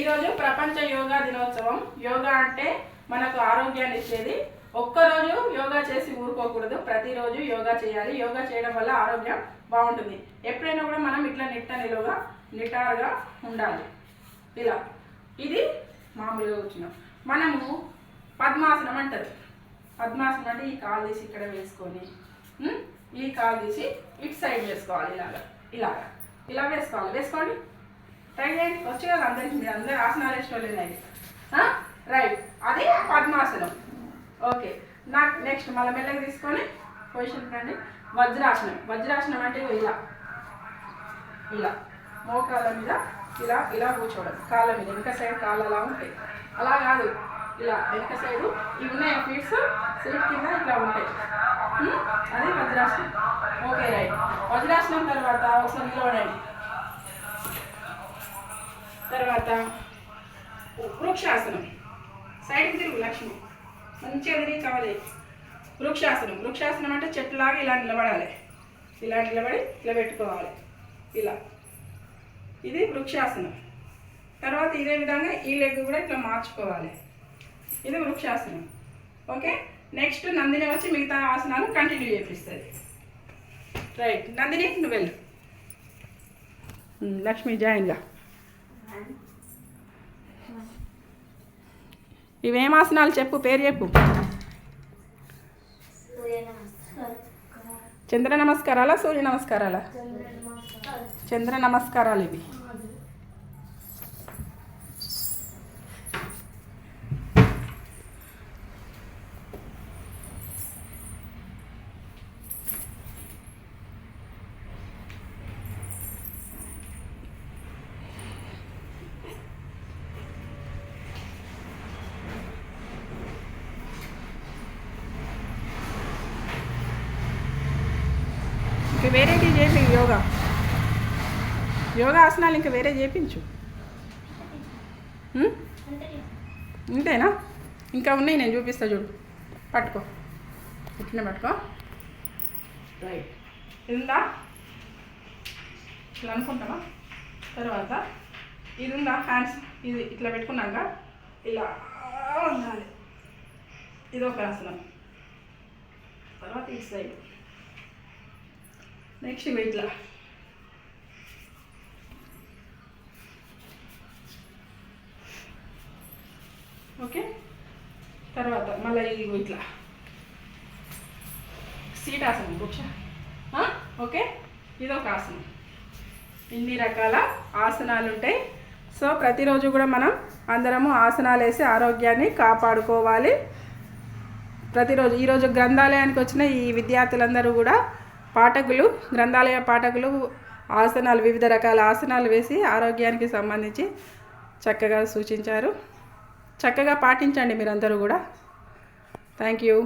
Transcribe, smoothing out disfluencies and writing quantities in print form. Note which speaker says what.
Speaker 1: ఈరోజు ప్రపంచ యోగా దినోత్సవం. యోగా అంటే మనకు ఆరోగ్యాన్ని ఇచ్చేది. ఒక్కరోజు యోగా చేసి ఊరుకోకూడదు, ప్రతిరోజు యోగా చేయాలి. యోగా చేయడం వల్ల ఆరోగ్యం బాగుంటుంది. ఎప్పుడైనా కూడా మనం ఇట్లా నిటారుగా ఉండాలి. ఇలా ఇది మామూలుగా కూర్చున్నాం. మనము పద్మాసనం అంటారు. పద్మాసనం అంటే ఈ కాలు తీసి ఇక్కడ వేసుకొని, ఈ కాలు తీసి ఇటు సైడ్ వేసుకోవాలి. ఇలా వేసుకోండి. ట్రై చేయండి. వచ్చి కదా అందరికి, మీరు అందరు ఆసనాలు వేసుకోలేదండి. రైట్, అది పద్మాసనం. ఓకే, నాకు నెక్స్ట్ మళ్ళీ మెల్లగా తీసుకొని పొజిషన్ రండి. వజ్రాసనం అంటే ఇలా మోకాళ్ళ మీద ఇలా కూర్చోవడం. కాళ్ళ మీద వెనక సైడ్ కాళ్ళు అలా ఉంటాయి. అలా కాదు, ఇలా వెనక సైడు ఇవి ఉన్నాయి ఫీట్స్, సీట్ కింద ఇట్లా ఉంటాయి. అది వజ్రాసనం. Okay right. వజ్రాసనం తర్వాత ఒకసారి నిలబడండి. తర్వాత వృక్షాసనం. సైడ్కి తిరుగు లక్ష్మి, మంచిగా తిరిగి కావాలి. వృక్షాసనం అంటే చెట్టులాగా ఇలా నిలబడాలి. ఇలా నిలబడి ఇలా పెట్టుకోవాలి. ఇలా, ఇది వృక్షాసనం. తర్వాత ఇదే విధంగా ఈ లెగ్ కూడా ఇట్లా మార్చుకోవాలి. ఇది వృక్షాసనం. ఓకే, నెక్స్ట్ నందిని వచ్చి మిగతా ఆసనాలు కంటిన్యూ చేపిస్తుంది. రైట్, నందిని నువ్వు వెళ్ళు. లక్ష్మి జాయిన్గా. ఇవేం ఆసనాలు చెప్పు, పేరు చెప్పు. చంద్ర నమస్కారాలా, సూర్య నమస్కారాలా? చంద్ర నమస్కారాలు ఇవి. ఇంకా వేరేటి చేపి యోగా ఆసనాలు ఇంకా వేరే చేయించు. ఇంతేనా? ఇంకా ఉన్నాయి, నేను చూపిస్తా చూడు. పట్టుకో, ఇట్లా పట్టుకో. రైట్, ఉందా? ఇట్లా అనుకుంటామా? తర్వాత ఇది ఉందా? హ్యాండ్స్ ఇది ఇట్లా పెట్టుకున్నాక ఇలా ఉండాలి. ఇది ఒక ఆసనం. తర్వాత ఇటు సైడ్. నెక్స్ట్ ఇట్లా. ఓకే, తర్వాత మళ్ళీ ఇట్లా సీటాసనం. ఓకే, ఇదొక ఆసనం. ఇన్ని రకాల ఆసనాలు ఉంటాయి. సో ప్రతిరోజు కూడా మనం అందరము ఆసనాలు వేసి ఆరోగ్యాన్ని కాపాడుకోవాలి. ప్రతిరోజు ఈరోజు గ్రంథాలయానికి వచ్చిన ఈ విద్యార్థులందరూ కూడా గ్రంథాలయ పాఠకులు ఆసనాలు, వివిధ రకాల ఆసనాలు వేసి ఆరోగ్యానికి సంబంధించి చక్కగా సూచించారు. చక్కగా పాటించండి మీరందరూ కూడా. Thank you.